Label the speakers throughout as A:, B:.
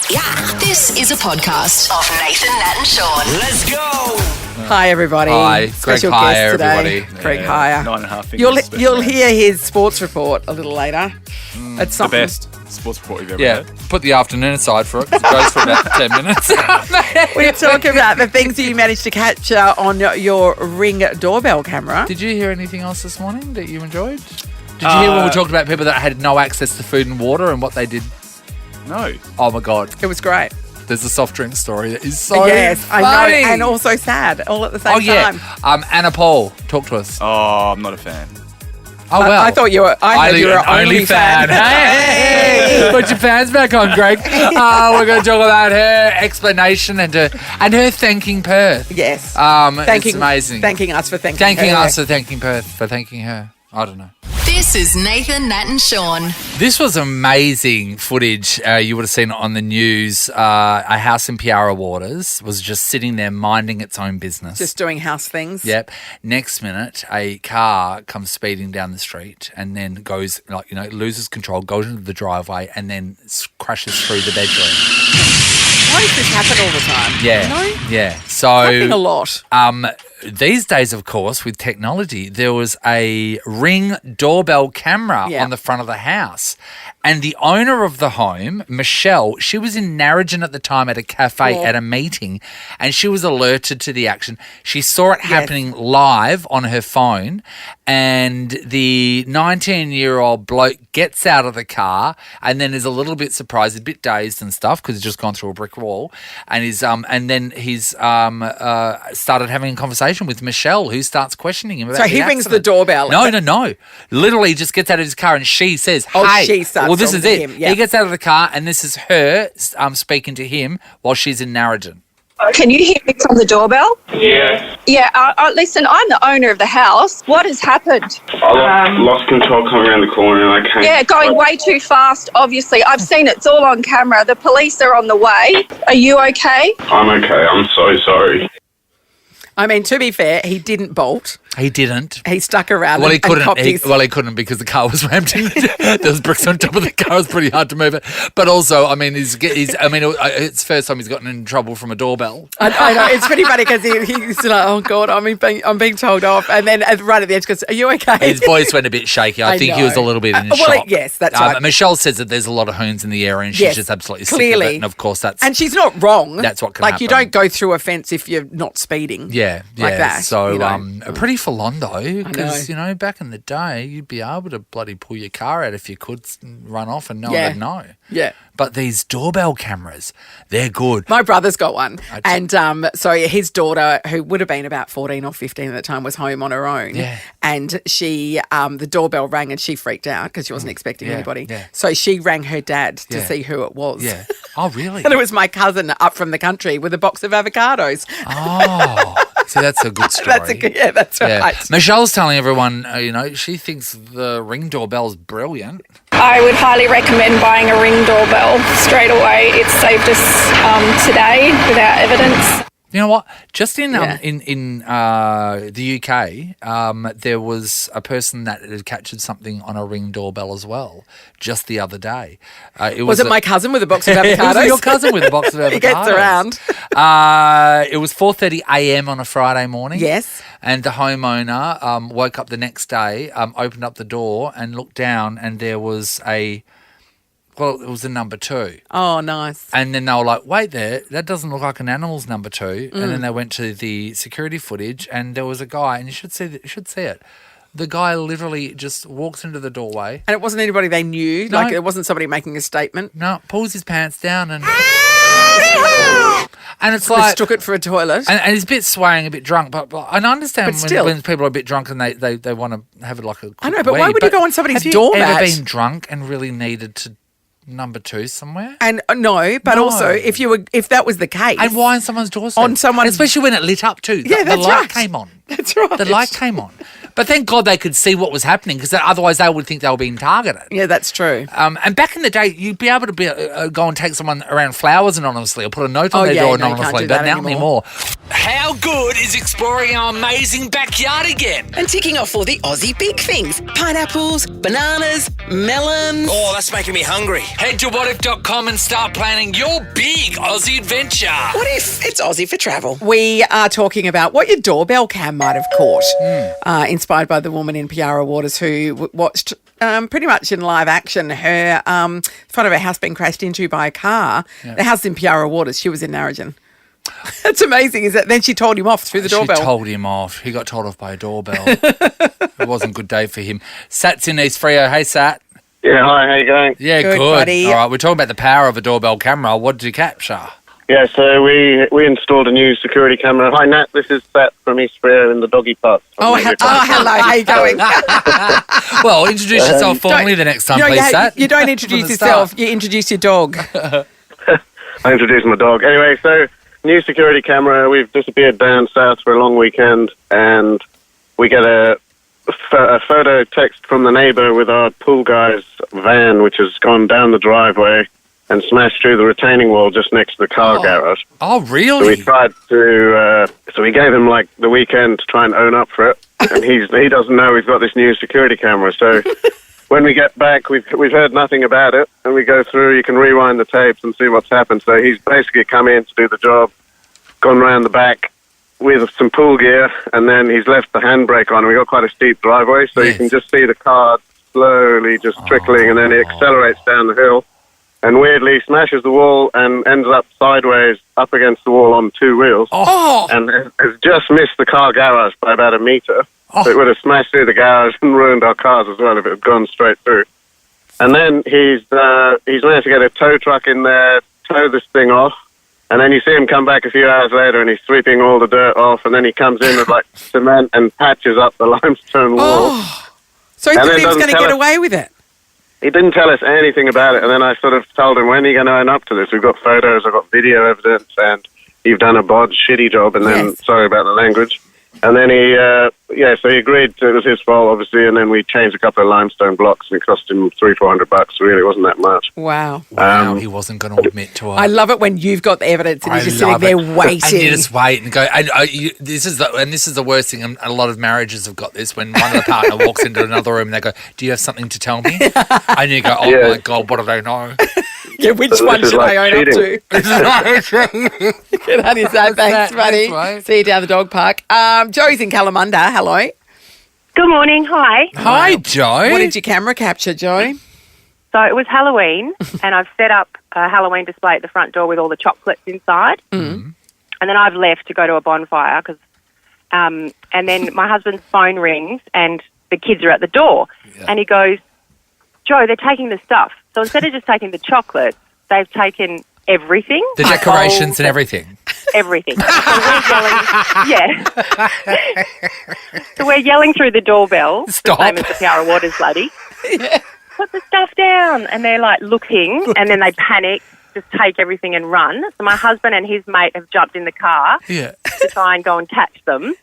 A: Yeah, this is a podcast of Nathan, Nat and Sean.
B: Let's go.
C: Hi, everybody.
D: Hi.
C: Special
D: Greg
C: guest
D: Hire,
C: today.
D: everybody.
C: Greg Hire.
B: 9.5 fingers.
C: You'll hear his sports report a little later. It's
B: the
C: something.
B: best sports report you've ever
D: Yeah,
B: heard.
D: put the afternoon aside for it. It goes for about 10 minutes.
C: We're talking about the things that you managed to capture on your Ring doorbell camera.
D: Did you hear anything else this morning that you enjoyed? Did you hear when we talked about people that had no access to food and water and what they did?
B: No.
D: Oh, my God.
C: It was great.
D: There's a soft drink story that is so
C: Yes,
D: funny.
C: I know, and also sad all at the same
D: Oh, yeah.
C: time.
D: Anna Paul, talk to us.
B: Oh, I'm not a fan.
D: Oh, well.
C: I thought you were. I heard you were
D: an
C: only fan.
D: Hey, put your fans back on, Greg. We're going to talk about her explanation and her thanking Perth.
C: Yes.
D: It's amazing.
C: Thanking us for thanking her.
D: us for thanking Perth, for thanking her. I don't know.
A: This is Nathan, Nat and Sean.
D: This was amazing footage. You would have seen it on the news. A house in Piara Waters was just sitting there minding its own business.
C: Just doing house things.
D: Yep. Next minute, a car comes speeding down the street and then goes, loses control, goes into the driveway and then crashes through the bedroom.
C: Why does this happen all the time?
D: Yeah.
C: You know?
D: Yeah. So
C: Happening a lot.
D: these days, of course, with technology, there was a Ring doorbell camera
C: Yeah.
D: on the front of the house. And the owner of the home, Michelle, she was in Narrogin at the time at a cafe at a meeting, and she was alerted to the action. She saw it happening live on her phone, and the 19-year-old bloke gets out of the car and then is a little bit surprised, a bit dazed and stuff because he's just gone through a brick wall, and he's started having a conversation with Michelle, who starts questioning him about
C: So
D: the
C: he rings the
D: accident.
C: doorbell.
D: No. Literally just gets out of his car and she says,
C: Oh,
D: hey.
C: she starts
D: Well, this
C: talking
D: is
C: to
D: it.
C: him, yeah.
D: He gets out of the car and this is her speaking to him while she's in Narrogin.
E: Can you hear me from the doorbell?
F: Yeah,
E: Yeah, listen, I'm the owner of the house. What has happened?
F: I lost control coming around the corner and I came.
E: Yeah, going way too fast, obviously. I've seen it. It's all on camera. The police are on the way. Are you okay?
F: I'm okay, I'm so sorry.
C: I mean, to be fair, he didn't bolt.
D: He didn't.
C: He stuck around.
D: Well, he
C: and
D: couldn't.
C: copped his-
D: He couldn't because the car was rammed in. There was bricks on top of the car. It was pretty hard to move it. But also, I mean, it's the first time he's gotten in trouble from a doorbell.
C: I know it's pretty funny because he's like, "Oh God, I'm being told off," and then right at the edge goes, "Are you okay?"
D: His voice went a bit shaky. I think he was a little bit in shock.
C: Yes, that's right.
D: Michelle says that there's a lot of hoons in the area, and she's
C: Yes,
D: just absolutely
C: clearly.
D: sick of it. And of course,
C: and she's not wrong.
D: That's what can
C: like you
D: happen.
C: don't go through a fence if you're not speeding.
D: Yeah,
C: like that.
D: So,
C: you know.
D: pretty full on though, because
C: know.
D: back in the day, you'd be able to bloody pull your car out if you could run off and no
C: Yeah.
D: one would know.
C: Yeah.
D: But these doorbell cameras, they're good.
C: My brother's got one, and so his daughter, who would have been about 14 or 15 at the time, was home on her own.
D: Yeah.
C: And she, the doorbell rang, and she freaked out because she wasn't expecting
D: Yeah,
C: anybody.
D: yeah.
C: So she rang her dad to
D: Yeah.
C: see who it was.
D: Yeah. Oh, really?
C: And it was my cousin up from the country with a box of avocados.
D: Oh, see, that's a good story.
C: That's
D: Yeah.
C: right.
D: Michelle's telling everyone, she thinks the Ring doorbell's brilliant.
E: I would highly recommend buying a Ring doorbell straight away. It's saved us today without evidence.
D: You know what? Just in
C: Yeah.
D: the UK, there was a person that had captured something on a Ring doorbell as well, just the other day.
C: Was it my cousin with a box of avocados?
D: It was your cousin with a box of avocados.
C: He gets around.
D: It was 4:30 a.m. on a Friday morning.
C: Yes.
D: And the homeowner woke up the next day, opened up the door and looked down, and there was it was a number 2.
C: Oh, nice.
D: And then they were like, wait there, that doesn't look like an animal's number 2. And then they went to the security footage and there was a guy, and you should see it. The guy literally just walks into the doorway.
C: And it wasn't anybody they knew?
D: No.
C: Like it wasn't somebody making a statement?
D: No, pulls his pants down and it's like...
C: Mistook it for a toilet?
D: And he's a bit swaying, a bit drunk, but and I understand
C: But still.
D: when people are a bit drunk and they want to have it like a
C: I know, but why would you go on somebody's
D: have
C: doormat?
D: you ever been drunk and really needed to number 2 somewhere?
C: And no, but
D: No.
C: also if that was the case.
D: And why on someone's doorstep?
C: On someone's-
D: Especially when it lit up too.
C: Yeah,
D: the
C: that's
D: light
C: right.
D: came on.
C: That's right.
D: The light came on. But thank God they could see what was happening, because otherwise they would think they were being targeted.
C: Yeah, that's true.
D: And back in the day, you'd be able to go and take someone around flowers anonymously or put a note on
C: Oh,
D: their
C: yeah,
D: door
C: no, you can't
D: anonymously,
C: do
D: but
C: that
D: not
C: anymore.
D: anymore. How good is exploring our amazing backyard again?
G: And ticking off all the Aussie big things. Pineapples, bananas, melons.
H: Oh, that's making me hungry.
D: Head to whatif.com and start planning your big Aussie adventure.
G: What if it's Aussie for travel?
C: We are talking about what your doorbell cam might have caught, inspired by the woman in Piara Waters who watched pretty much in live action her front of her house being crashed into by a car. Yeah. The house in Piara Waters, she was in Narrogin. That's amazing, is that? Then she told him off through the doorbell.
D: She told him off. He got told off by a doorbell. It wasn't a good day for him. Sat's in East Freo. Hey, Sat.
F: Yeah, hi, how you going?
D: Yeah, good.
C: Buddy.
D: All right, we're talking about the power of a doorbell camera. What did you capture?
F: Yeah, so we installed a new security camera. Hi, Nat, this is Sat from East Freo in the doggy park.
C: Hello. How you going?
D: Well, introduce yourself formally the next time, please, Sat.
C: You don't introduce yourself. You introduce your dog.
F: I introduced my dog. Anyway, so new security camera. We've disappeared down south for a long weekend, and we get a photo text from the neighbour with our pool guy's van, which has gone down the driveway and smashed through the retaining wall just next to the car garage.
D: Oh,
F: So
D: really?
F: we tried to. So we gave him like the weekend to try and own up for it, and he doesn't know we've got this new security camera. So when we get back, we've heard nothing about it, and we go through. You can rewind the tapes and see what's happened. So he's basically come in to do the job, gone round the back with some pool gear, and then he's left the handbrake on. We got quite a steep driveway, so you can just see the car slowly just trickling, and then it accelerates down the hill. And weirdly smashes the wall and ends up sideways up against the wall on two wheels.
D: Oh.
F: And has just missed the car garage by about a metre. So it would have smashed through the garage and ruined our cars as well if it had gone straight through. And then he's managed to get a tow truck in there, tow this thing off. And then you see him come back a few hours later and he's sweeping all the dirt off. And then he comes in with like cement and patches up the limestone wall.
C: So he
F: And
C: thought
F: then
C: he was going to
F: doesn't
C: get
F: tell
C: away with it.
F: He didn't tell us anything about it, and then I sort of told him, when are you going to own up to this? We've got photos, I've got video evidence, and you've done a shitty job, and then, sorry about the language. And then so he agreed it was his fault, obviously, and then we changed a couple of limestone blocks, and it cost him $300-400, really, it wasn't that much.
C: Wow.
D: Wow, he wasn't going to admit to it.
C: I love it when you've got the evidence and he's just sitting there waiting.
D: And you just wait and go. This is the worst thing. And a lot of marriages have got this. When one of the partner walks into another room and they go, "Do you have something to tell me?" And you go, "Oh my God, what do they know?"
C: Yeah, which
F: So
C: one
F: this is
C: should
F: like
C: I own
F: cheating.
C: up to? Good on you, Sam. Thanks, buddy.
D: mate.
C: See you down the dog park. Joey's in Kalamunda. Hello.
I: Good morning. Hi.
D: Hi, Joe.
C: What did your camera capture, Joey?
I: So it was Halloween, and I've set up a Halloween display at the front door with all the chocolates inside. And then I've left to go to a bonfire and then my husband's phone rings and the kids are at the door. And he goes, "Joe, they're taking the stuff." So instead of just taking the chocolate, they've taken everything.
D: The decorations and everything.
I: Everything. So we're yelling, So we're yelling through the doorbell.
D: Stop.
I: The same as the Piara Waters lady. Put the stuff down. And they're like looking, and then they panic, just take everything and run. So my husband and his mate have jumped in the car
D: Yeah.
I: to try and go and catch them.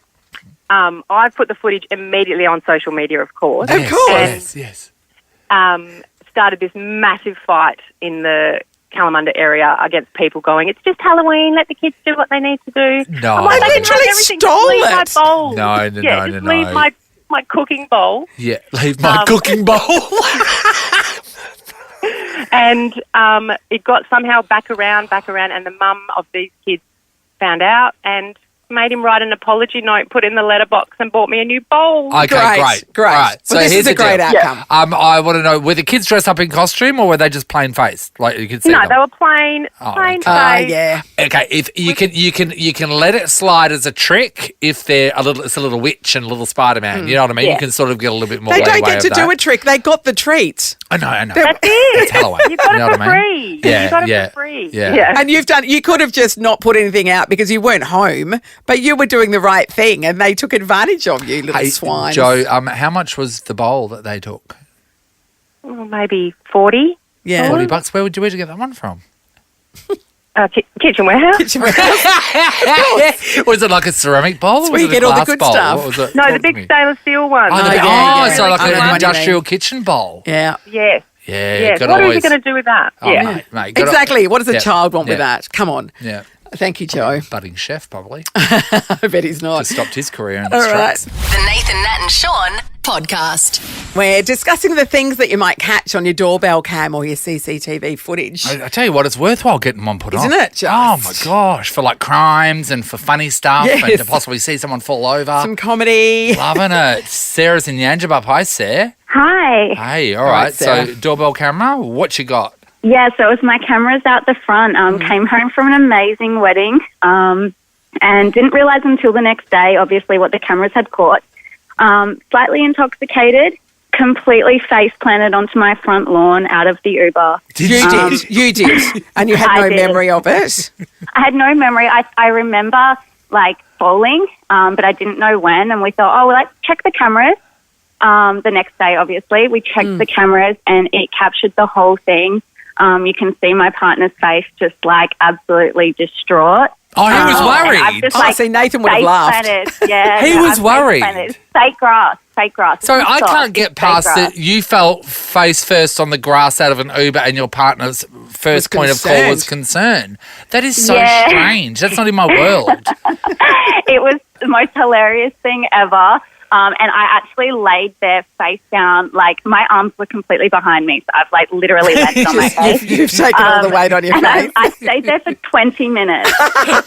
I: I've put the footage immediately on social media, of course.
C: Of
D: Yes.
C: course.
D: Yes.
I: Started this massive fight in the Kalamunda area against people going, "It's just Halloween, let the kids do what they need to do."
D: No.
I: I'm like,
C: They
I: "They can have
C: literally
I: everything,
C: stole
I: just leave my
C: it."
I: bowl.
D: No.
I: Just leave my cooking bowl.
D: Yeah. Leave my cooking bowl.
I: And it got somehow back around, and the mum of these kids found out and made him write an apology note, put it in the letterbox, and bought me a new bowl.
D: Okay, great.
C: Right.
D: So
C: Well, this
D: here's
C: is a
D: the
C: great
D: deal.
C: outcome.
D: I want to know, were the kids dressed up in costume or were they just plain faced? Like you could see
I: No,
D: them?
I: they were plain
D: okay.
I: face.
C: Yeah.
D: Okay, if you can let it slide as a trick if they're it's a little witch and a little Spider-Man. You know what I mean?
I: Yeah.
D: You can sort of get a little bit more
C: They don't
D: leeway
C: get to
D: of
C: do
D: that.
C: a trick. They got the treat.
D: I know.
I: That's it.
D: It's Halloween.
I: You got
D: You know
I: it for
D: what I mean?
I: free.
D: Yeah,
I: You got it
D: yeah,
I: for free.
D: yeah.
C: And you could have just not put anything out because you weren't home, but you were doing the right thing and they took advantage of you, little
D: Hey,
C: swine.
D: Joe, how much was the bowl that they took?
I: Well, maybe 40.
C: Yeah.
D: $40. Where'd you get that one from?
I: Kitchen warehouse.
D: Was it like a ceramic bowl?
C: That's
D: or
C: where
D: was
C: you
D: it a
C: get all the
D: glass
C: good
D: bowl?
C: stuff.
D: What was it?
I: No,
D: Talk
I: the
D: to
I: big
D: me.
I: stainless steel one.
D: Oh,
C: yeah.
D: so like
C: I know the
D: an
C: one you
D: industrial
C: mean.
D: kitchen bowl.
C: Yeah.
I: Yes.
D: Yeah,
I: Yes.
D: good
I: What are
D: always.
I: you going to do with that?
D: Oh,
I: yeah.
D: mate, gotta-
C: Exactly. What does a
D: Yeah.
C: child want with
D: Yeah.
C: that? Come on.
D: Yeah.
C: Thank you, Joe.
D: Budding chef, probably.
C: I bet he's not.
D: Just stopped his career in
C: All
D: its
C: right.
D: tracks.
A: The Nathan, Nat and Sean podcast.
C: We're discussing the things that you might catch on your doorbell cam or your CCTV footage.
D: I tell you what, it's worthwhile getting one put on.
C: Isn't it just?
D: Oh, my gosh. For like crimes and for funny stuff and
C: Yes.
D: to possibly see someone fall over.
C: Some comedy.
D: Loving it. Sarah's in Yangebup. Hi, Sarah.
H: Hi.
D: Hey, all
C: All right,
D: right.
C: Sarah.
D: So, doorbell camera, what you got?
H: Yeah, so it was my cameras out the front. Came home from an amazing wedding and didn't realise until the next day, obviously, what the cameras had caught. Slightly intoxicated, completely face planted onto my front lawn out of the Uber.
C: You did. And you had
H: I
C: no
H: did.
C: memory of it.
H: I had no memory. I remember, like, falling, but I didn't know when. And we thought, oh, well, let's check the cameras. The next day, obviously, we checked the cameras and it captured the whole thing. You can see my partner's face just, like, absolutely distraught.
D: Oh, he was
H: And I've
D: worried.
H: just,
C: Oh,
H: like,
C: see, Nathan would have
H: face
C: laughed.
H: planted. Yeah,
D: He
H: no,
D: was
H: I've face
D: worried.
H: planted. Fake grass.
D: So
H: It's
D: I
H: not
D: can't
H: soft,
D: get
H: it's
D: past
H: fake grass.
D: that you fell face first on the grass out of an Uber and your partner's first point of call was concern. That is so
H: Yeah.
D: strange. That's not in my world.
H: It was the most hilarious thing ever. And I actually laid there face down, like my arms were completely behind me. So I've like literally landed on my face.
C: You've taken all the weight on your
H: And
C: face.
H: I stayed there for 20 minutes.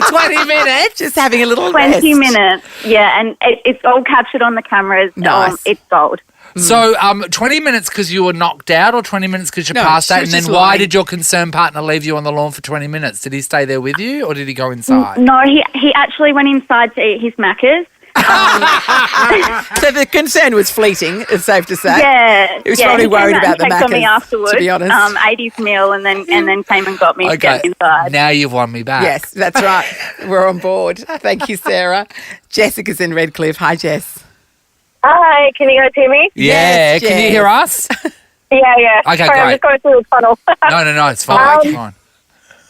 C: 20 minutes, just having a little
H: 20
C: rest.
H: minutes. Yeah, and it's all captured on the cameras.
C: Nice.
H: It's gold.
D: So 20 minutes because you were knocked out or 20 minutes because you
C: No,
D: passed
C: she
D: out?
C: was
D: And then
C: just
D: why
C: lying.
D: did your concerned partner leave you on the lawn for 20 minutes? Did he stay there with you or did he go inside?
H: No, he actually went inside to eat his Macca's.
C: So the concern was fleeting, it's safe to say.
H: Yeah,
C: He was
H: yeah,
C: probably
H: he came
C: worried
H: out
C: about the
H: and checked on me
C: Maccas,
H: afterwards.
C: to be honest.
H: Ate his meal and then came and got me to
D: Okay,
H: get inside.
D: now you've won me back.
C: Yes, that's right. We're on board. Thank you, Sarah. Jessica's in Redcliffe. Hi, Jess.
J: Hi, can you guys hear me?
D: Yeah,
C: Yes,
D: can you
C: Jess.
D: hear us?
J: Yeah.
D: Okay,
J: Sorry, I'm
D: great.
J: just going through the tunnel.
D: No, it's fine. It's fine.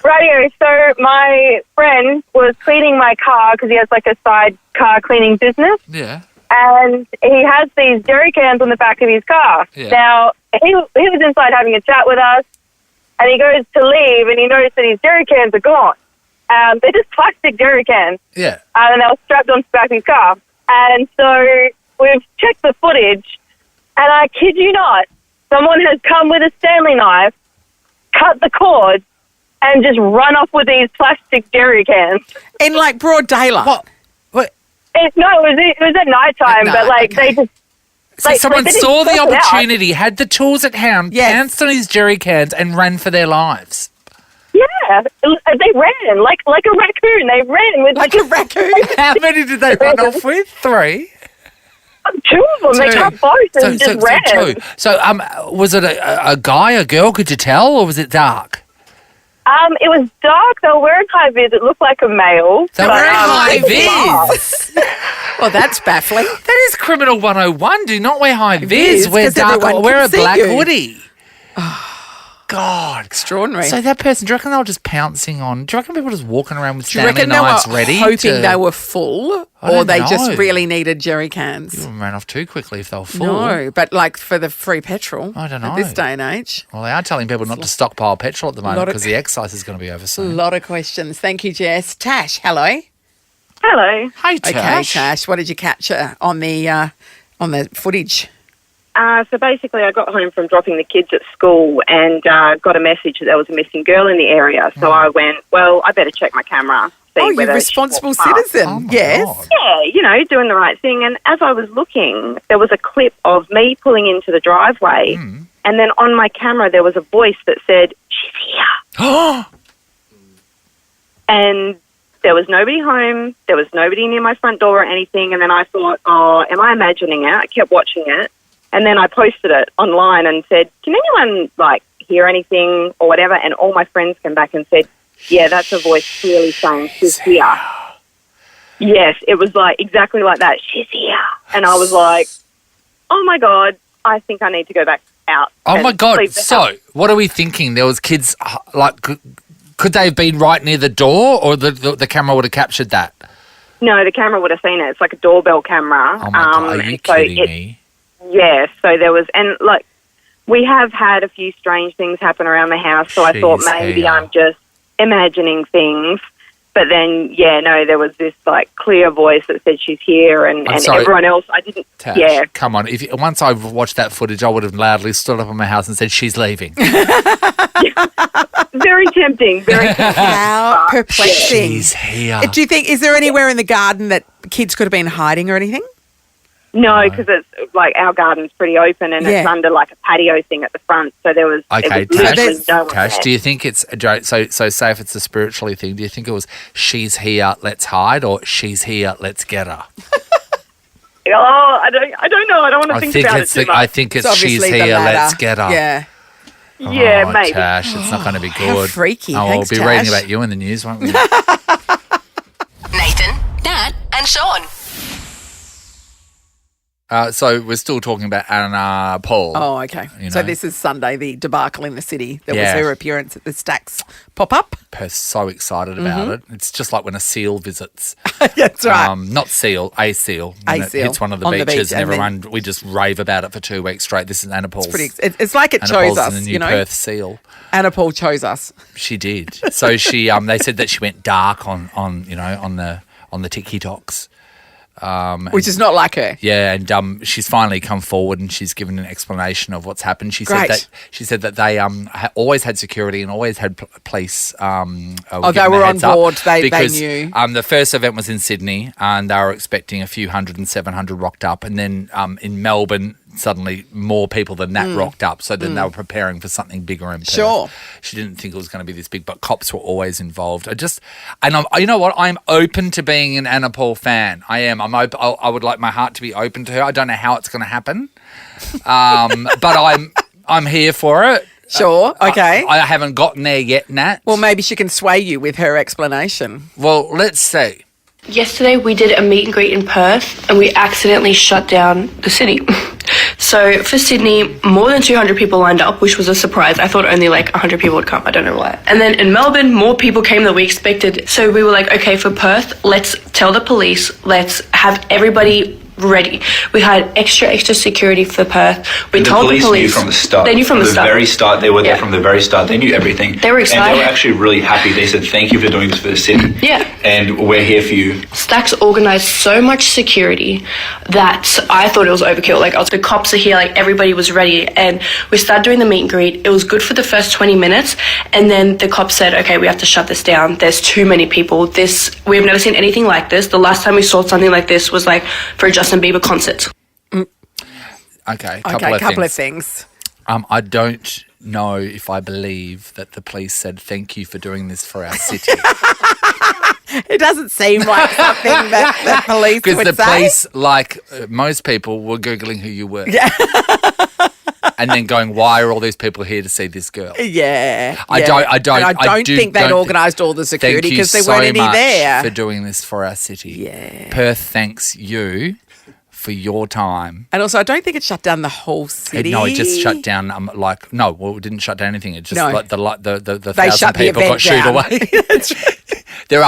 J: Radio, so my friend was cleaning my car because he has like a side car cleaning business,
D: Yeah.
J: and he has these jerry cans on the back of his car.
D: Yeah.
J: Now, he was inside having a chat with us, and he goes to leave, and he noticed that his jerry cans are gone. They're just plastic jerry cans,
D: Yeah.
J: and they were strapped onto the back of his car. And so we've checked the footage, and I kid you not, someone has come with a Stanley knife, cut the cord, and just run off with these plastic jerry cans.
C: In like broad daylight.
D: What?
J: It was at night time,
C: At
J: but
C: night,
J: like
C: okay.
J: they just
D: So
J: like,
D: someone
J: they didn't
D: saw the
J: sort it out.
D: opportunity, had the tools at hand,
C: Yes.
D: pounced on his jerry cans and ran for their lives.
J: Yeah, they ran like a raccoon. They ran with
C: Like a raccoon.
D: How many did they run off with? 3?
J: two of them. They cut both and just ran.
D: two. So, was it a guy, a girl? Could you tell, or was it dark?
J: It was dark. They were wearing high vis. It looked like a male.
D: They were
J: but,
D: wearing high
J: it was dark.
D: vis.
C: Well, that's baffling.
D: That is criminal 101. Do not wear high vis.
C: is,
D: Wear
C: 'cause
D: dark.
C: everyone
D: Wear
C: can
D: a
C: see
D: black
C: you.
D: hoodie. God.
C: Extraordinary.
D: So that person, do you reckon they were just pouncing on? Do you reckon people were just walking around with
C: Do you
D: Stanley
C: reckon they
D: knives
C: were
D: ready?
C: hoping
D: to...
C: they were full
D: I
C: or
D: don't
C: they just
D: know.
C: really needed jerry cans?
D: You ran off too quickly if they were full.
C: No, but like for the free petrol
D: I don't
C: at this
D: know.
C: day and age.
D: Well, they are telling people not to stockpile petrol at the moment
C: Lot of-
D: because the excise is going to be over
C: A
D: soon.
C: lot of questions. Thank you, Jess. Tash, hello.
J: Hello.
D: Hey,
C: Okay,
D: Tash.
C: Tash, what did you capture on the footage?
I: So basically, I got home from dropping the kids at school and got a message that there was a missing girl in the area. So I went, well, I better check my camera. See
C: Oh, you're
I: whether
C: a
I: she
C: responsible
I: walked past.
C: citizen.
D: Oh, my
C: Yes.
D: God.
I: Yeah, doing the right thing. And as I was looking, there was a clip of me pulling into the driveway. And then on my camera, there was a voice that said, "She's here." And there was nobody home. There was nobody near my front door or anything. And then I thought, oh, am I imagining it? I kept watching it. And then I posted it online and said, can anyone, hear anything or whatever? And all my friends came back and said, yeah, that's a voice clearly saying she's here. Yes, it was exactly like that. She's here. And I was like, oh, my God, I think I need to go back out.
D: Oh,
I: and
D: my God.
I: leave the
D: So,
I: house.
D: what are we thinking? There was kids, could they have been right near the door or the camera would have captured that?
I: No, the camera would have seen it. It's like a doorbell camera.
D: Oh, my God. Are you kidding me?
I: Yeah, so there was, and we have had a few strange things happen around the house, so I thought
D: Jeez,
I: maybe
D: yeah.
I: I'm just imagining things.
J: But then, there was this like clear voice that said she's here, and
D: sorry.
J: everyone else, I didn't.
D: Tash,
J: Yeah,
D: come on. Once I watched that footage, I would have loudly stood up in my house and said, "She's leaving."
J: very tempting. Very tempting.
C: How perplexing.
D: She's here.
C: Do you think, is there anywhere in the garden that kids could have been hiding or anything?
J: No, because it's like our garden's pretty open, and it's under like a patio thing at the front. So there was
D: Okay,
J: literally no one
D: Tash,
J: there.
D: do you think it's a joke? So say if it's a spiritually thing, do you think it was she's here, let's hide, or she's here, let's get her?
J: Oh, I don't know. I don't want to think about it too much.
D: I think it's she's
C: obviously the
D: here,
C: latter.
D: let's get her.
C: Yeah.
J: Yeah,
D: Oh,
J: maybe.
D: Tash, it's not going to be
C: How
D: good.
C: freaky.
D: Oh,
C: Thanks,
D: we'll be
C: Tash.
D: reading about you in the news, won't we?
A: Nathan, Nat, and Sean.
D: So we're still talking about Anna Paul.
C: Oh, okay.
D: You
C: So
D: know.
C: this is Sunday, the debacle in the city. There
D: Yeah.
C: was her appearance at the Stacks pop-up.
D: Perth's so excited about it. It's just like when a seal visits.
C: That's right.
D: Not seal, a seal.
C: A
D: When it
C: seal
D: hits one of the
C: on the
D: beaches
C: beach,
D: and
C: and then-
D: everyone, we just rave about it for 2 weeks straight. This is Anna Paul's.
C: It's like it
D: Anna
C: chose
D: Paul's
C: us,
D: the new
C: you know.
D: Perth seal.
C: Anna Paul chose us.
D: She did. So she, they said that she went dark on the TikToks.
C: Which is not like her.
D: Yeah, and she's finally come forward and she's given an explanation of what's happened. She
C: Great.
D: said that they always had security and always had police.
C: They were on board. They knew.
D: The first event was in Sydney and they were expecting a few hundred and 700 rocked up, and then in Melbourne suddenly more people than that rocked up. So then they were preparing for something bigger in Perth.
C: Sure.
D: She didn't think it was going to be this big, but cops were always involved. You know what? I'm open to being an Anna Paul fan. I am. I would like my heart to be open to her. I don't know how it's going to happen, but I'm here for it.
C: Sure. Okay.
D: I haven't gotten there yet, Nat.
C: Well, maybe she can sway you with her explanation.
D: Well, let's see.
K: Yesterday we did a meet and greet in Perth and we accidentally shut down the city. So for Sydney, more than 200 people lined up, which was a surprise. I thought only like 100 people would come. I don't know why. And then in Melbourne, more people came than we expected. So we were like, okay, for Perth, let's tell the police, let's have everybody ready. We had extra security for Perth. We told the police.
L: Knew from the start.
K: They knew from the start.
L: Very start. They were there from the very start. They knew everything.
K: They were excited.
L: And they were actually really happy. They said, thank you for doing this for the city.
K: Yeah.
L: And we're here for you.
K: Stacks organised so much security that I thought it was overkill. Like, the cops are here, like, everybody was ready. And we started doing the meet and greet. It was good for the first 20 minutes. And then the cops said, okay, we have to shut this down. There's too many people. We've never seen anything like this. The last time we saw something like this was, like, for a Justin Bieber concert.
D: Okay,
C: couple of things.
D: I don't know if I believe that the police said thank you for doing this for our city.
C: It doesn't seem like something that police
D: Because
C: would
D: the
C: say.
D: police, like most people, were Googling who you were.
C: Yeah.
D: And then going, why are all these people here to see this girl?
C: Yeah.
D: I don't
C: And I don't think they'd organised all the security because there weren't any there.
D: for doing this for our city.
C: Yeah.
D: Perth thanks you for your time.
C: And also, I don't think it shut down the whole city.
D: No, it just shut down. It didn't shut down anything. It just
C: No.
D: like the
C: They
D: 1,000
C: shut the
D: people got
C: event
D: shooed
C: down.
D: away.
C: That's right.
D: There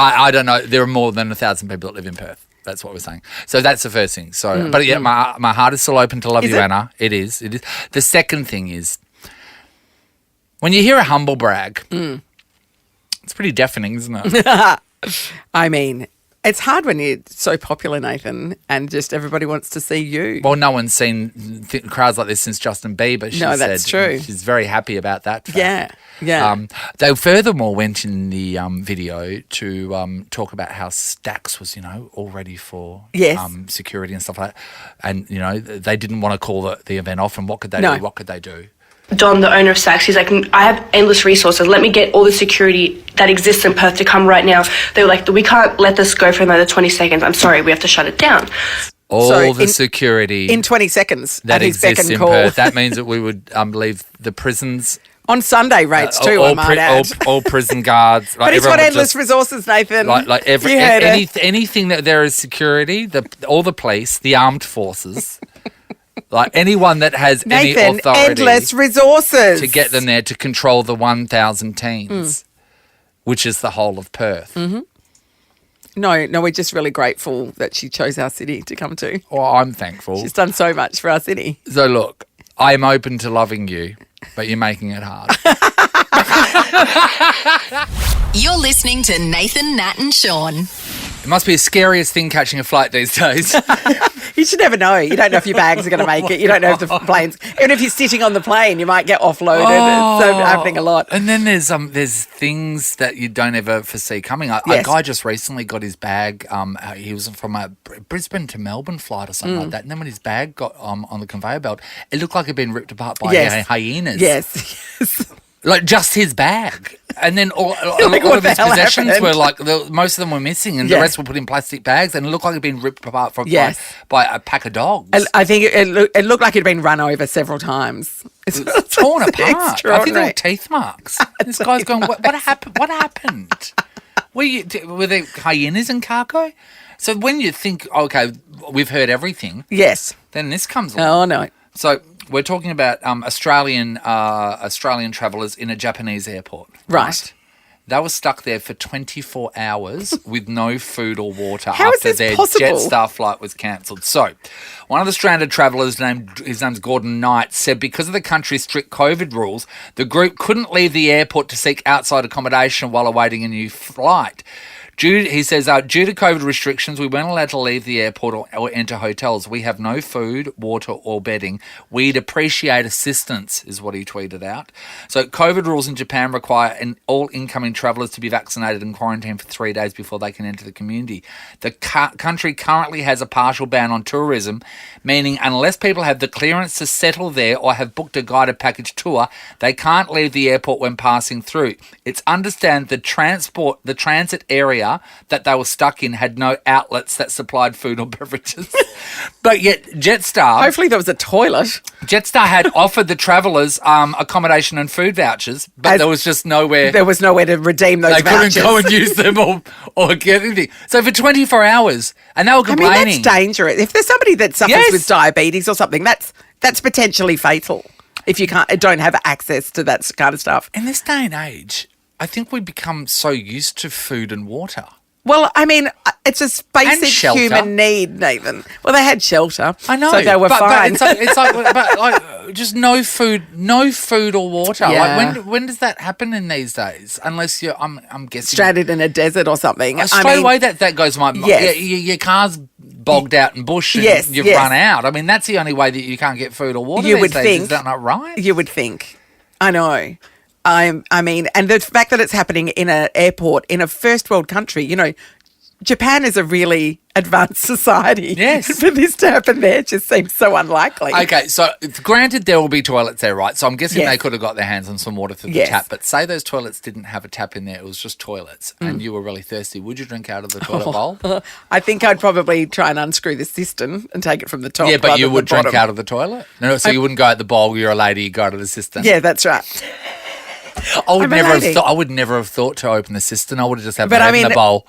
D: are more than 1,000 people that live in Perth. That's what we're saying. So that's the first thing. So, but yeah, my heart is still open to love
C: Is
D: you,
C: it?
D: Anna. It is. It is. The second thing is when you hear a humble brag, it's pretty deafening, isn't it?
C: I mean, it's hard when you're so popular, Nathan, and just everybody wants to see you.
D: Well, no one's seen crowds like this since Justin Bieber. She
C: No, that's
D: said.
C: true.
D: She's very happy about that fact.
C: Yeah.
D: They furthermore went in the video to talk about how Stacks was, all ready for security and stuff like that. And, they didn't want to call the event off. And what could they do? What could they do?
K: Don, the owner of Stacks, he's like, I have endless resources. Let me get all the security that exists in Perth to come right now. They were like, we can't let this go for another 20 seconds. I'm sorry, we have to shut it down.
D: All the security
C: in 20 seconds
D: that
C: at his beck
D: exists
C: and
D: in
C: call.
D: Perth. That means that we would leave the prisons.
C: On Sunday rates too, I might add.
D: All prison guards.
C: But he's got endless resources, Nathan.
D: You heard anything that there is security, all the police, the armed forces, like anyone that has any
C: Nathan,
D: authority,
C: endless resources
D: to get them there to control the 1,000 teens, which is the whole of Perth.
C: Mm-hmm. No, we're just really grateful that she chose our city to come to.
D: Well, I'm thankful.
C: She's done so much for our city.
D: So look, I'm open to loving you, but you're making it hard.
A: You're listening to Nathan, Nat and Sean.
D: It must be the scariest thing catching a flight these days.
C: You should never know. You don't know if your bags are going to make it. You don't know if the plane's... Even if you're sitting on the plane, you might get offloaded. It's happening a lot.
D: And then there's things that you don't ever foresee coming. A guy just recently got his bag. He was from a Brisbane to Melbourne flight or something like that. And then when his bag got on the conveyor belt, it looked like it'd been ripped apart by hyenas.
C: Yes.
D: Like just his bag. And then a lot of his possessions were like, most of them were missing and the rest were put in plastic bags and it looked like it'd been ripped apart by a pack of dogs.
C: And I think it looked like it'd been run over several times.
D: It's torn apart. I think there were teeth marks. This guy's going, what happened? What happened? Were there hyenas in cargo? So when you think, okay, we've heard everything.
C: Yes.
D: Then this comes along.
C: Oh, no.
D: So we're talking about Australian travellers in a Japanese airport.
C: Right.
D: They were stuck there for 24 hours with no food or water
C: How is
D: after
C: this
D: their
C: possible?
D: Jetstar flight was cancelled. So, one of the stranded travellers, his name's Gordon Knight, said because of the country's strict COVID rules, the group couldn't leave the airport to seek outside accommodation while awaiting a new flight. He says, due to COVID restrictions, we weren't allowed to leave the airport or enter hotels. We have no food, water or bedding. We'd appreciate assistance, is what he tweeted out. So COVID rules in Japan require all incoming travellers to be vaccinated and quarantined for 3 days before they can enter the community. The country currently has a partial ban on tourism, meaning unless people have the clearance to settle there or have booked a guided package tour, they can't leave the airport when passing through. It's understand the transit area that they were stuck in had no outlets that supplied food or beverages. But yet Jetstar...
C: Hopefully there was a toilet.
D: Jetstar had offered the travellers accommodation and food vouchers, but there was just nowhere...
C: There was nowhere to redeem those vouchers.
D: They couldn't go and use them or get anything. So for 24 hours, and they were complaining.
C: I mean, that's dangerous. If there's somebody that suffers with diabetes or something, that's potentially fatal if you don't have access to that kind of stuff.
D: In this day and age, I think we become so used to food and water.
C: Well, I mean, it's a basic human need, Nathan. Well, they had shelter.
D: I know.
C: So they were fine.
D: But it's like just no food or water.
C: Yeah.
D: Like when does that happen in these days? Unless you're, I'm guessing.
C: Stranded in a desert or something.
D: Straight away that goes my mind.
C: Yes.
D: Your car's bogged out in bush and you've run out. I mean, that's the only way that you can't get food or water these days. Is that not right?
C: You would think. I know. I mean, and the fact that it's happening in an airport in a first world country, you know, Japan is a really advanced society.
D: Yes.
C: For this to happen there just seems so unlikely.
D: Okay, so granted there will be toilets there, right? So I'm guessing they could have got their hands on some water through the tap. But say those toilets didn't have a tap in there, it was just toilets, and you were really thirsty. Would you drink out of the toilet bowl?
C: I think I'd probably try and unscrew the cistern and take it from the top.
D: Yeah, but you would drink
C: bottom.
D: out of the toilet? No, so you wouldn't go out the bowl, you're a lady, you go out of the cistern.
C: Yeah, that's right.
D: I would never have thought to open the cistern. I would have just had the bowl.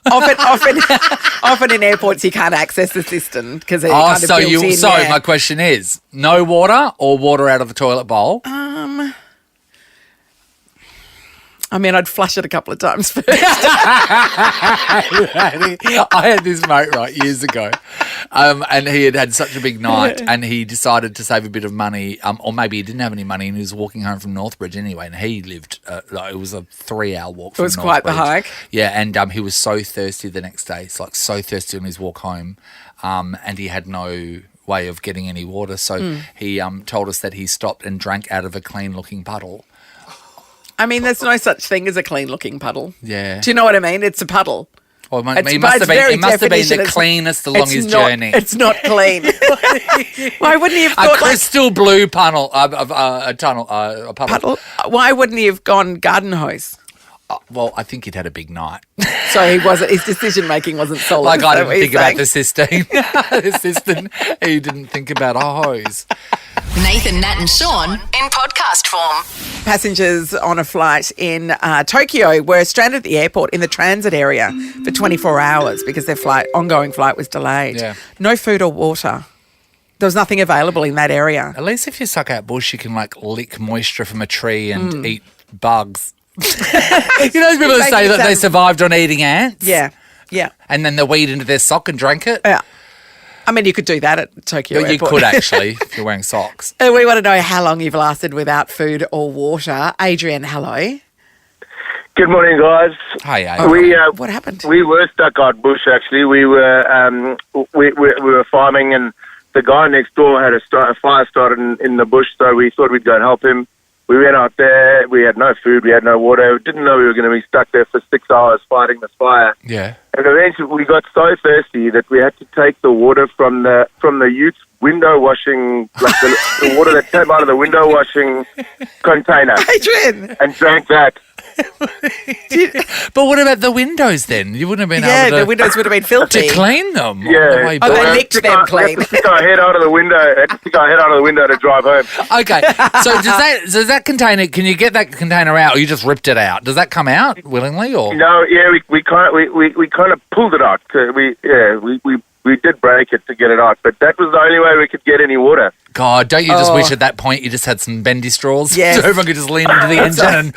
C: Often in airports you can't access the cistern because they're kind of built in.
D: So my question is, no water or water out of the toilet bowl?
C: I mean, I'd flush it a couple of times first.
D: I had this mate, right, years ago, and he had such a big night and he decided to save a bit of money, or maybe he didn't have any money and he was walking home from Northbridge anyway, and he lived, it was a 3-hour walk from Northbridge.
C: It was quite the hike.
D: Yeah, and he was so thirsty the next day. It's like so thirsty on his walk home, and he had no way of getting any water, so he told us that he stopped and drank out of a clean-looking puddle.
C: I mean, there's no such thing as a clean-looking puddle.
D: Yeah.
C: Do you know what I mean? It's a puddle.
D: Well, it must have been the cleanest along his journey.
C: It's not clean. Why wouldn't he have
D: a crystal blue puddle? A
C: puddle. Why wouldn't he have gone garden hose?
D: Well, I think he'd had a big night.
C: So his decision making wasn't solid.
D: Like I didn't think about the cistern. He didn't think about a hose.
A: Nathan, Nat and Sean in podcast form.
C: Passengers on a flight in Tokyo were stranded at the airport in the transit area for 24 hours because their ongoing flight was delayed.
D: Yeah.
C: No food or water. There was nothing available in that area.
D: At least if you suck out bush, you can lick moisture from a tree and eat bugs. You know those people that say that they survived on eating ants?
C: Yeah.
D: And then they weed into their sock and drank it?
C: Yeah. I mean, you could do that at Tokyo Airport.
D: You could actually, if you're wearing socks.
C: We want to know how long you've lasted without food or water. Adrian, hello.
M: Good morning, guys.
D: Hi,
C: what happened?
M: We were stuck out bush. Actually, we were we were farming, and the guy next door had a fire started in the bush. So we thought we'd go and help him. We went out there. We had no food. We had no water. Didn't know we were going to be stuck there for 6 hours fighting this fire.
D: Yeah.
M: And eventually, we got so thirsty that we had to take the water from the youth's window washing, like the water that came out of the window washing container,
C: Adrian,
M: and drank that.
D: But what about the windows then? You wouldn't have been
C: Yeah,
D: able to...
C: the windows would have been filthy.
D: To clean them?
M: Yeah.
D: On the way
C: Oh, they
D: back?
C: licked them clean.
M: We had to stick our head out of the window. To drive home.
D: Okay, so does that container? Can you get that container out, or you just ripped it out? Does that come out willingly, or
M: No, yeah, we kind of pulled it out. We did break it to get it out, but that was the only way we could get any water.
D: God, don't you just
C: Oh.
D: wish at that point you just had some bendy straws?
C: Yes.
D: So everyone could just lean into the engine and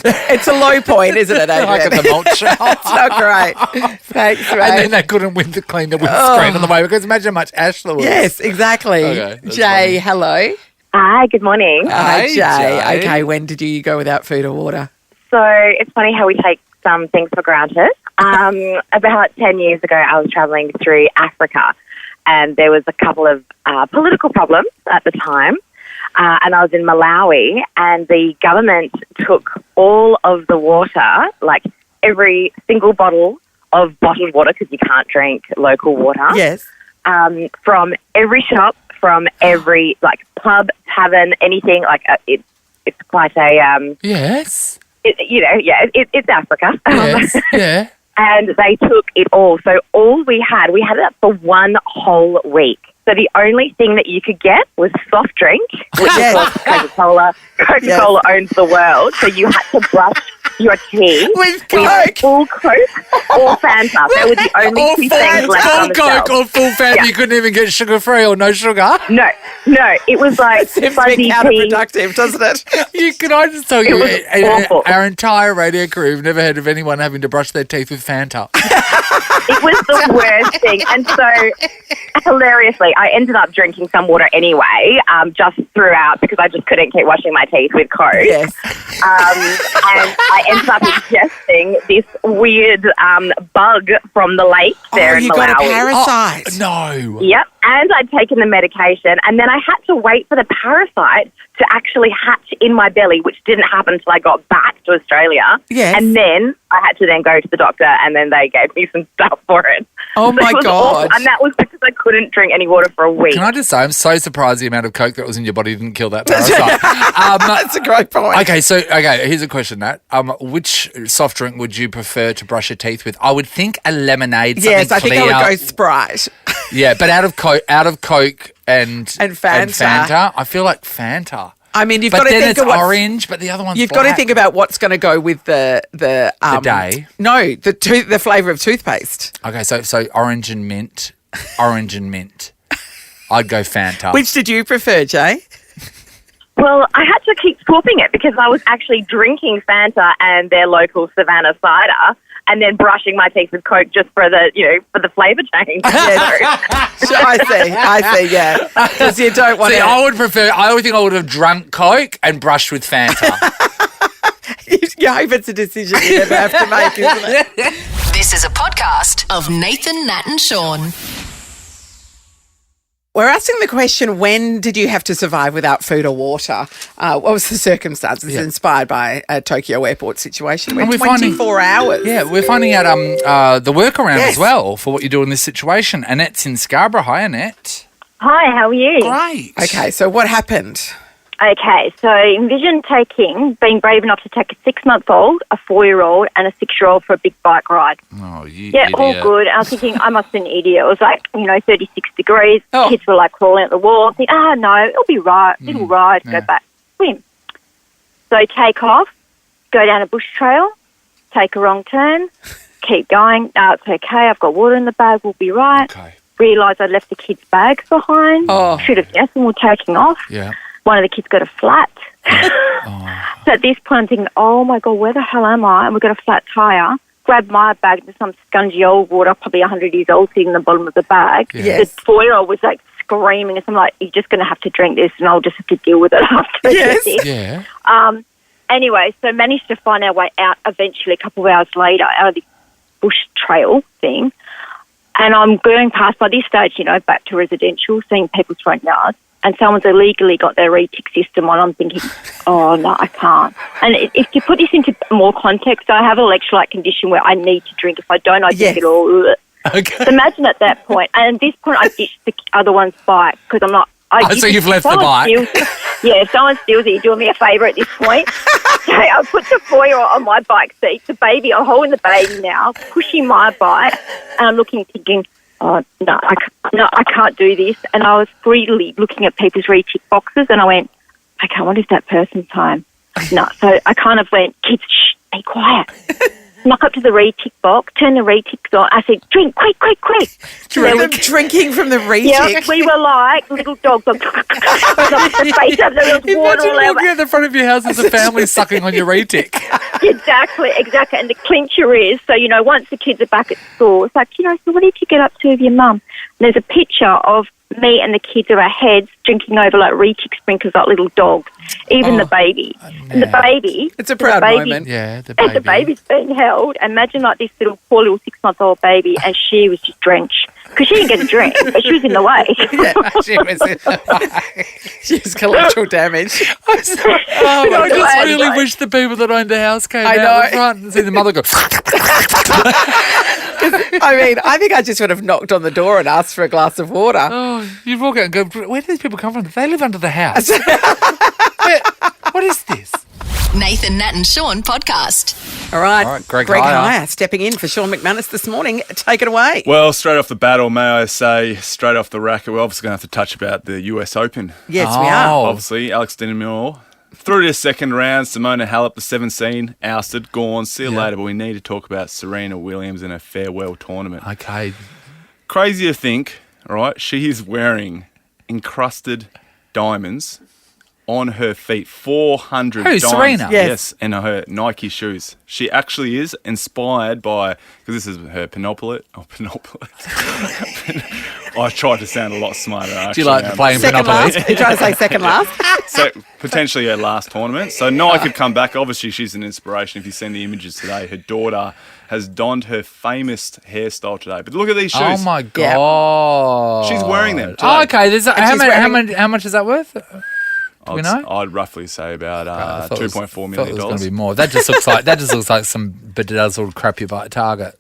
C: It's a low point, isn't it, Adrian?
D: like at the mulch.
C: It's not great. Thanks,
D: And
C: mate.
D: then they couldn't clean the windscreen on the way, because imagine how much ash there was.
C: Yes, exactly.
D: Okay, that's
C: Jay, hello.
N: Hi, good morning.
C: Hi,
D: Hey,
C: Jay.
D: Jay.
C: Okay, when did you go without food or water?
N: So it's funny how we take some things for granted. About 10 years ago, I was travelling through Africa, and there was a couple of political problems at the time. And I was in Malawi, and the government took all of the water, like every single bottle of bottled water, because you can't drink local water.
C: Yes.
N: From every shop, from every pub, tavern, anything. It's quite a
D: Yes.
N: it's Africa.
D: Yes. Yeah.
N: And they took it all. So all we had it for 1 whole week. So the only thing that you could get was soft drink, which
C: Yes.
N: of course Coca-Cola. Coca-Cola owns the world. So you had to brush your teeth
C: With
N: either
C: Coke.
N: full Coke or Fanta. They were the only two things left on
D: Full
N: the
D: Coke
N: shelf.
D: or full Fanta.
N: Yeah.
D: You couldn't even get sugar-free or no sugar.
N: No, it was like
C: Seems to
N: fuzzy
C: be
N: tea.
C: counterproductive, doesn't it?
D: Can I just tell
N: It
D: you,
N: was awful.
D: our entire radio crew have never heard of anyone having to brush their teeth with Fanta.
N: It was the worst thing. And so, hilariously, I ended up drinking some water anyway, just throughout, because I just couldn't keep washing my teeth with Coke.
C: Yes.
N: And I ended up ingesting this weird bug from the lake there in
C: you
N: Malawi.
C: got a parasite.
D: No.
N: Yep, and I'd taken the medication, and then I had to wait for the parasite to actually hatch in my belly, which didn't happen until I got back to Australia.
C: Yes.
N: And then I had to then go to the doctor, and then they gave me some stuff for it.
C: Oh,
N: So
C: my
N: it was
C: God.
N: awful, and that was because I couldn't drink any water for a week.
D: Can I just say, I'm so surprised the amount of Coke that was in your body didn't kill that parasite.
C: That's a great point.
D: Okay, here's a question, Nat. Which soft drink would you prefer to brush your teeth with? I would think a lemonade, something
C: Yes, I think
D: clear.
C: I would go Sprite.
D: Yeah, but out of Coke and
C: Fanta.
D: I feel like Fanta.
C: I mean, you've
D: But
C: got to
D: then
C: think
D: it's
C: of what's,
D: orange, but the other one's
C: You've got to
D: black.
C: think about what's going to go with the
D: day?
C: No, the flavour of toothpaste.
D: Okay, so orange and mint. Orange and mint. I'd go Fanta.
C: Which did you prefer, Jay?
N: Well, I had to keep swapping it because I was actually drinking Fanta and their local Savannah cider, and then brushing my teeth with Coke just for the flavour change.
C: I see, yeah. Because you don't want
D: See,
C: to...
D: I would think I would have drunk Coke and brushed with Fanta.
C: You hope it's a decision you never have to make, isn't it?
A: This is a podcast of Nathan, Nat and Sean.
C: We're asking the question, when did you have to survive without food or water? What was the circumstances?
D: Yeah.
C: Inspired by a Tokyo airport situation where
D: And we're
C: 24 hours.
D: Yeah, we're finding out the workaround
C: Yes.
D: as well for what you do in this situation. Annette's in Scarborough. Hi, Annette.
J: Hi, how are you?
D: Great.
C: Okay, so what happened?
J: Okay, so envision being brave enough to take a 6-month-old, a 4-year-old, and a 6-year-old for a big bike ride.
D: Oh, you
J: Yeah,
D: idiot.
J: all good. I was thinking, I must be an idiot. It was like, 36 degrees.
C: Oh.
J: Kids were like crawling at the wall. I think, no, it'll be right. It'll ride.
D: Yeah.
J: Go back, swim. So take off, go down a bush trail, take a wrong turn, keep going. No, it's okay. I've got water in the bag. We'll be right.
D: Okay.
J: Realised I'd left the kids' bags behind.
C: Oh.
J: Should have guessed, and we're taking off.
D: Yeah.
J: One of the kids got a flat. So at this point, I'm thinking, oh, my God, where the hell am I? And we've got a flat tyre. Grab my bag. There's some scungy old water, probably 100 years old, sitting in the bottom of the bag.
C: Yes.
J: The 4-year-old was, screaming. And I'm like, you're just going to have to drink this, and I'll just have to deal with it after.
C: Yes.
D: Yeah.
O: Anyway, so managed to find our way out eventually a couple of hours later out of the bush trail thing. And I'm going past, by this stage, back to residential, seeing people's front yards. And someone's illegally got their retic system on. I'm thinking, oh, no, I can't. And if you put this into more context, I have an electrolyte condition where I need to drink. If I don't, I think it all. Okay. So imagine at that point. And at this point, I ditched the other one's bike because I'm not.
D: So you've left the bike.
O: If someone steals it, you're doing me a favour at this point. So I put the 4-year-old on my bike seat, the baby, I'm holding the baby now, pushing my bike, and I'm thinking, oh, no, I can't do this. And I was greedily looking at people's retic boxes, and I went, okay, what is that person's home? No. So I kind of went, kids, shh, be quiet. Snuck up to the retic box, turn the retics on. I said, drink, quick.
C: Drinking from the retic.
O: Yeah, we were like little dogs. The face up, there was water all
D: Imagine
O: over.
D: walking at the front of your house as a family sucking on your retic.
O: Exactly. And the clincher is, so, once the kids are back at school, it's like, so what did you get up to with your mum? And there's a picture of me and the kids of our heads drinking over like retic sprinklers like little dogs, even the baby. And the baby...
C: It's a proud moment.
D: Yeah, the
O: baby. And the baby's being held. Imagine like this poor little 6-month-old baby, and she was just drenched. Because she didn't get a drink, but she was in the way.
C: Yeah, she was in the way. She was collateral damage.
D: I just really wish the people that owned the house came out the front and see the mother go...
C: I think I just would have knocked on the door and asked for a glass of water.
D: Oh, you'd walk out and go, where do these people come from? They live under the house. What is this?
A: Nathan, Nat and Sean podcast.
C: All right,
D: Greg
C: Hire stepping in for Sean McManus this morning. Take it away.
B: Well, straight off the bat, or may I say, straight off the rack, we're obviously going to have to touch about the US Open.
C: Yes, we are.
B: Obviously, Alex de Minaur through to the second round. Simona Halep, the 17, ousted, gone. See you later. But we need to talk about Serena Williams in a farewell tournament.
D: Okay.
B: Crazy to think, right? She is wearing encrusted diamonds on her feet. 400
D: Who,
B: diamonds.
D: Serena?
B: Yes, and her Nike shoes. She actually is inspired by, because this is her Panopolit. I tried to sound a lot smarter.
D: Do you like playing
C: second
D: Monopoly?
C: last? You're trying to say second last?
B: So potentially her last tournament. So Nike could come back. Obviously, she's an inspiration. If you've seen the images today, her daughter has donned her famous hairstyle today. But look at these shoes.
D: Oh my God!
B: She's wearing them today.
D: Oh, okay. How much is that worth? Do we know?
B: I'd roughly say about $2.4 million.
D: It was going to be more. That just looks like some bedazzled crap you buy at Target.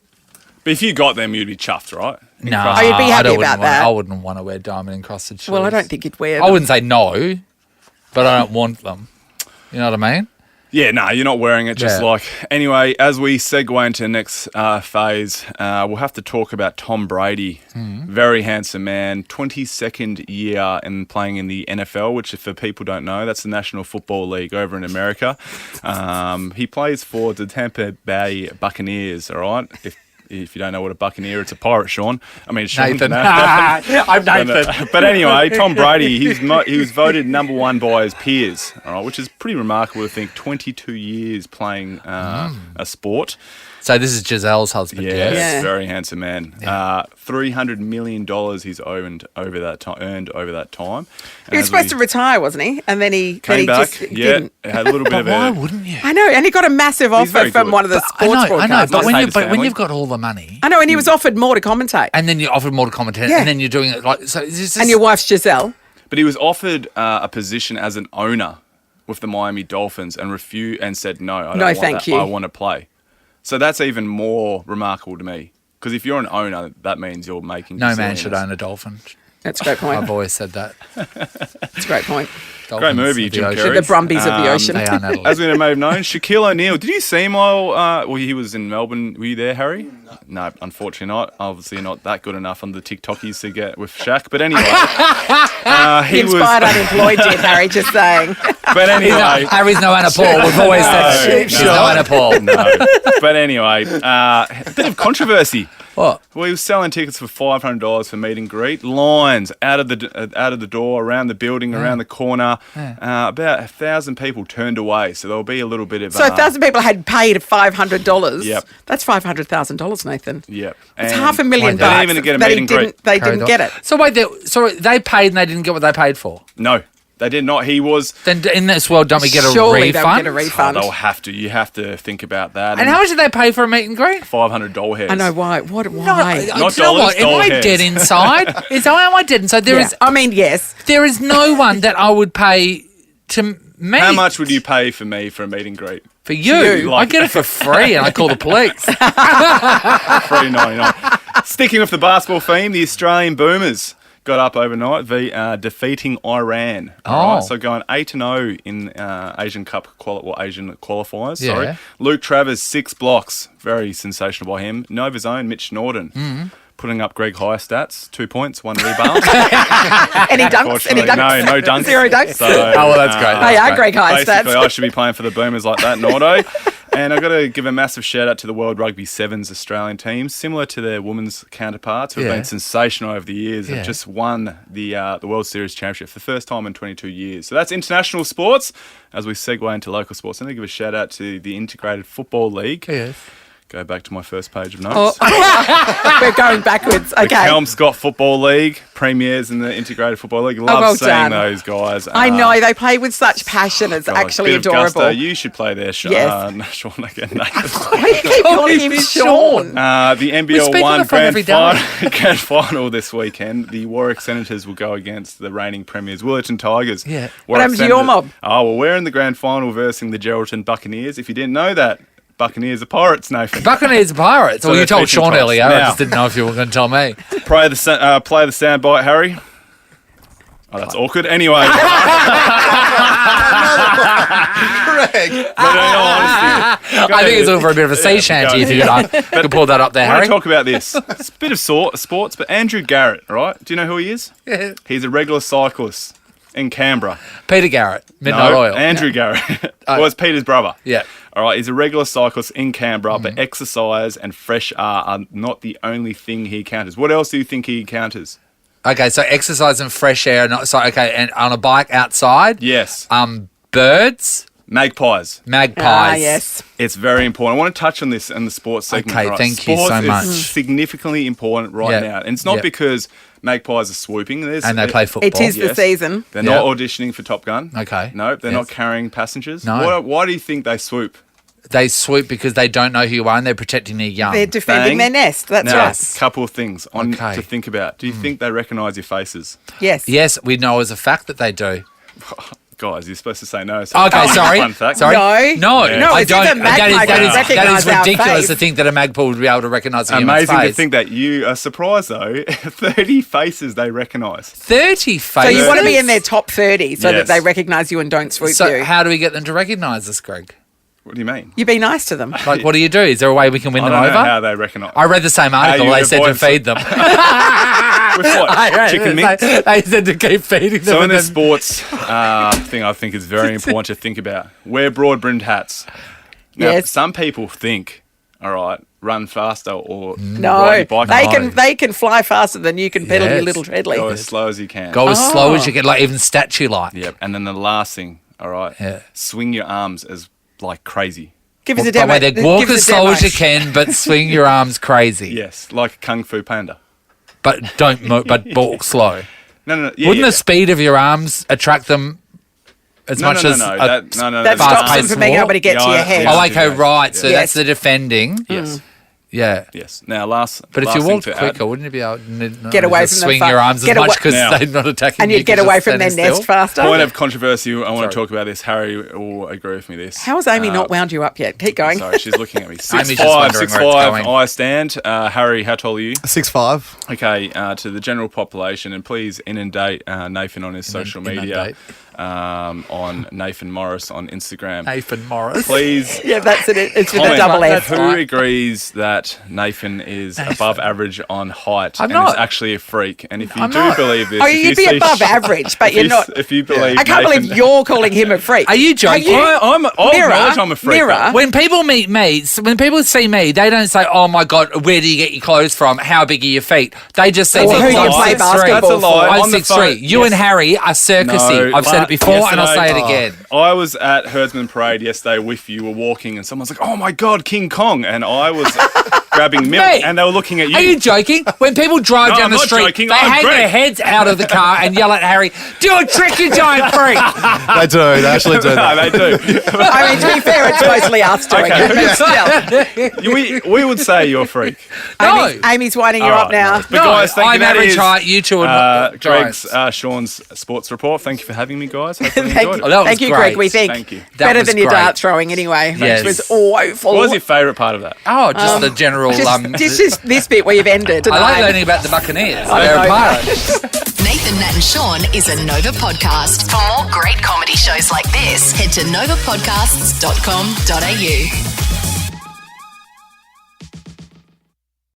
B: But if you got them, you'd be chuffed, right?
D: No,
C: you'd be happy about that.
D: I wouldn't want to wear diamond encrusted shoes.
C: Well, I don't think you'd wear them.
D: I wouldn't say no, but I don't want them. You know what I mean?
B: Yeah, no, you're not wearing it. Anyway, as we segue into the next phase, we'll have to talk about Tom Brady. Very handsome man, 22nd year in playing in the NFL, which, for people don't know, that's the National Football League over in America. He plays for the Tampa Bay Buccaneers. All right, if you don't know what a Buccaneer, it's a pirate, Sean. I mean, Sean.
D: Nathan. I'm Nathan.
B: But anyway, Tom Brady, he was voted number one by his peers, all right, which is pretty remarkable to think. 22 years playing a sport.
D: So this is Giselle's husband.
B: Yes,
C: Yeah.
B: very handsome man. $300 million he's earned over that time.
C: He was supposed to retire, wasn't he? And then he
B: came back.
C: just
B: Yeah,
C: didn't.
B: had a little bit of
D: Why
B: a.
D: wouldn't you?
C: I know, and he got a massive offer
B: very
C: from
B: good.
C: one of the sports
D: I know,
C: broadcasters.
D: but
B: Hate his
D: when
B: family.
D: you've got all the money,
C: I know, and he was offered more to commentate.
D: and then you're offered more to commentate,
C: Yeah.
D: and then you're doing it like so. It's just,
C: And your wife's Giselle.
B: But he was offered a position as an owner with the Miami Dolphins and refused and said no. I don't
C: No,
B: want
C: thank
B: that.
C: you.
B: I want to play. So that's even more remarkable to me. Because if you're an owner, that means you're making
D: no man
B: gazillions.
D: should own a dolphin.
C: That's a great point.
D: I've always said that.
C: That's a great point.
D: Dolphins
B: movie,
D: of the
B: Jim
D: ocean.
B: Carrey.
C: The Brumbies of the ocean.
D: They are Natalie.
B: As we may have known, Shaquille O'Neal. Did you see him while he was in Melbourne? Were you there, Harry? No, unfortunately not. Obviously not that good enough on the TikTokies to get with Shaq. But anyway, he
C: Inspired unemployed did, Harry, just saying.
B: But anyway,
D: Harry's no Anna Paul. We've always said she's no Anna Paul.
B: No. But anyway, a bit of controversy.
D: What?
B: Well, he was selling tickets for $500 for meet and greet. Lines out of the door, around the building, around the corner. About 1,000 people turned away. So there'll be a little bit of.
C: So 1,000 people had paid $500.
B: Yep.
C: That's $500,000, Nathan.
B: Yep.
C: It's
B: And
C: $500,000
B: they didn't even get a
C: that
B: meet and greet.
C: they didn't get it.
D: So wait, they paid and they didn't get what they paid for.
B: No. They did not. He was.
D: Then in this world, don't we get a
C: Surely
D: refund?
C: they'll get a refund.
B: They'll have to. You have to think about that.
D: And how much did they pay for a meet and greet?
B: $500 heads.
C: I know why. Why?
B: Not
D: Do you know
B: dollars,
D: what? Am
B: doll
D: I
B: heads.
D: dead inside? Am I dead inside? There is.
C: I mean, yes.
D: There is no one that I would pay to meet.
B: How much would you pay for me for a meet and greet?
D: For you? I get it for free and I call the police.
B: $3.99. Sticking with the basketball theme, the Australian Boomers got up overnight defeating Iran.
D: Oh.
B: So going 8-0 in Asian Cup Asian qualifiers.
D: Yeah.
B: Sorry. Luke Travers, 6 blocks. Very sensational by him. Nova's own Mitch Norton. Putting up Greg High stats, 2 points, 1 rebound.
C: Any dunks? Any dunks?
B: No dunks.
C: 0 dunks.
B: So,
D: that's great.
C: They are Greg High
B: basically,
C: stats.
B: I should be playing for the Boomers like that, Nordo. And I've got to give a massive shout out to the World Rugby Sevens Australian team, similar to their women's counterparts, who have been sensational over the years. Have just won the World Series Championship for the first time in 22 years. So that's international sports. As we segue into local sports, I'm going to give a shout out to the Integrated Football League.
D: Yes.
B: Go back to my first page of notes.
C: We're going backwards.
B: The
C: Okay.
B: Kelmscott Football League, premiers in the Integrated Football League. Love
C: well
B: seeing
C: done.
B: those guys.
C: I know they play with such passion. It's
B: God,
C: actually
B: bit of
C: adorable.
B: gusto. You should play there, Sean.
C: Yes.
B: Sean again.
C: Why do you keep calling him Sean?
B: The
D: We
B: NBL
D: speak on
B: 1
D: the phone every day.
B: grand final this weekend. The Warwick Senators will go against the reigning premiers, Willerton Tigers.
D: Yeah.
C: What happened to your mob?
B: Oh, well, we're in the grand final versing the Geraldton Buccaneers. If you didn't know that, Buccaneers are Pirates, Nathan.
D: Buccaneers are Pirates.
B: So
D: Well, you
B: they're
D: told
B: featuring
D: Sean
B: tops.
D: earlier. I
B: Now-
D: just didn't know if you were going to tell me.
B: Play the soundbite, Harry. Oh, that's awkward. Anyway.
P: Greg.
B: But in all honesty,
D: I think it's over a bit of a sea shanty if you could pull that up there,
B: I want
D: Harry.
B: to talk about this. It's a bit of sports, but Andrew Garrett, right? Do you know who he is?
D: Yeah.
B: He's a regular cyclist in Canberra.
D: Peter Garrett, Midnight
B: No,
D: Oil.
B: Andrew Garrett. Was Peter's brother.
D: Yeah.
B: All right, he's a regular cyclist in Canberra, but exercise and fresh air are not the only thing he encounters. What else do you think he encounters?
D: Okay, so exercise and fresh air. And on a bike outside.
B: Yes.
D: Birds.
B: Magpies.
C: Yes.
B: It's very important. I want to touch on this in the sports segment.
D: Okay,
B: right?
D: thank you
B: Sports
D: so much.
B: is significantly important right
D: Yeah.
B: now. And it's not
D: Yeah.
B: because magpies are swooping.
D: And they play football.
C: It is the season.
B: They're not auditioning for Top Gun.
D: Okay.
B: No, they're
D: Yes.
B: not carrying passengers.
D: No.
B: Why do you think they swoop?
D: They swoop because they don't know who you are and they're protecting their young.
C: They're defending their nest. That's
B: now,
C: right.
B: couple of things
D: Okay.
B: to think about. Do you think they recognise your faces?
C: Yes.
D: Yes, we know as a fact that they do.
B: Guys, you're supposed to say no. So
D: Okay, sorry.
B: Fun fact.
D: Sorry.
C: No.
B: Yeah.
C: No,
D: I
C: it's
D: don't.
C: either magpie
D: That
C: can
D: is
C: recognise our
D: ridiculous
C: face.
D: to think that a magpie would be able to recognise a human
B: Amazing
D: face.
B: to think that you are surprised though. 30 faces they recognise.
D: 30 faces.
C: So you want to be in their top 30 so
B: Yes.
C: that they recognise you and don't swoop
D: So
C: you.
D: how do we get them to recognise us, Greg?
B: What do you mean?
C: You be nice to them.
D: Like, what do you do? Is there a way we can win
B: I
D: them
B: don't know
D: over?
B: how they recognise.
D: I read the same article.
B: you
D: They said to
B: avoid-
D: feed them.
B: With what? Chicken mince?
D: They said to keep feeding them.
B: So in
D: and
B: the
D: then-
B: sports thing, I think is very important to think about. Wear broad-brimmed hats. Now,
C: Yes.
B: some people think, all right, run faster or
C: No,
B: ride your bike.
C: they can fly faster than you can pedal your
D: Yes.
C: little treadly.
B: Go as slow as you can.
D: Go as slow as you can, like even statue-like.
B: Yep. And then the last thing, all right, swing your arms as like crazy.
C: Give us a
D: By the
C: demo.
D: way, they
C: Give
D: walk
C: us a
D: as slow
C: demo.
D: as you can, but swing your arms crazy.
B: Yes, like a Kung Fu Panda.
D: But don't move, but walk slow.
B: No. Yeah,
D: Wouldn't
B: yeah.
D: the speed of your arms attract them as
B: No,
D: much
B: no,
D: as
B: no,
D: a
B: that- no,
C: That
B: that's
C: stops them
D: fast-paced
C: from being
D: walk?
C: able to get to
B: Yeah,
C: your head.
B: yeah.
D: Oh, okay, right. So
C: Yes.
D: that's the defending.
B: Yes.
D: Yeah.
B: Yes. Now, last.
D: But if
B: last
D: you
B: thing
D: walked
B: to add-
D: quicker, wouldn't you be able to
C: Get away from them
D: swing
C: fa-
D: your arms as
C: get
D: much
C: away-
D: because
B: Now-
D: they're not attacking
C: And
D: you?
C: you'd get
D: just
C: away from their
D: standing
C: nest
D: still?
C: faster.
B: Point of controversy. I want
D: Sorry.
B: to talk about this. Harry will agree with me. This.
C: How has Amy not wound you up yet? Keep going.
B: Sorry, she's looking at me.
D: Amy's just
B: 6'5",
D: wondering where it's going.
B: I stand. Harry, how tall are you?
P: 6'5".
B: Okay, to the general population, and please inundate Nathan on his social media, on Nathan Morris on Instagram.
D: Nathan Morris.
B: Please.
C: Yeah, that's it. It's with a
B: comment
C: double F.
B: who agrees that Nathan is above average on height
D: I'm
B: and
D: not.
B: is actually a freak. And if you
D: I'm
B: do
D: not.
B: believe this,
C: Oh,
B: if
C: you'd
B: you
C: be
B: see
C: above average, but
B: if
C: you're
B: you-
C: not.
B: If you believe,
C: I can't
B: Nathan,
C: believe you're calling him a freak.
D: Are you joking?
B: I'll acknowledge I'm a freak.
C: Mirror.
D: When people meet me, when people see me, they don't say, "Oh my God, where do you get your clothes from? How big are your feet?" They just say,
C: Or
D: me,
C: who you
D: "I'm
C: play
D: 6'3".
C: basketball
B: That's a lie.
C: for.
D: I'm
B: On the
D: 6'3".
B: phone-
D: You
B: yes.
D: and Harry are circusy.
B: No,
D: I've said it before and I'll say it again.
B: I was at Herdsman Parade yesterday with you. We were walking and someone's like, "Oh my God, King Kong!" And I was grabbing milk,
D: Mate,
B: and they were looking at you.
D: Are you joking? When people drive
B: No,
D: down
B: I'm
D: the
B: not
D: street,
B: joking.
D: they
B: I'm
D: hang
B: Greg.
D: their heads out of the car and yell at Harry, "Do a trick, you giant freak!"
P: They do. They actually do that.
B: No, they do.
C: I mean, to be fair, it's mostly us doing it. But still.
B: We would say you're a freak.
C: No. Amy's winding you
B: All
C: up
B: right,
C: now.
B: nice. But guys, thank you.
D: I'm
B: That
D: average
B: is,
D: height, you two are
B: Greg's,
D: giants.
B: Sean's sports report. Thank you for having me, guys. Hopefully you
C: Thank
B: enjoyed
C: you,
B: it.
D: that was
C: thank you,
D: great.
C: Greg. We think
B: Thank you.
D: That
C: better
D: was
C: than your
D: great.
C: dart throwing anyway,
D: Yes.
C: which was awful.
B: What was your favourite part of that?
D: Oh, just the general.
C: Just this bit where you've ended.
D: I like
C: tonight.
D: learning about the Buccaneers.
C: I
D: They're
C: know.
D: a pirate.
A: Nathan, Nat and Sean is a Nova podcast. For more great comedy shows like this, head to novapodcasts.com.au.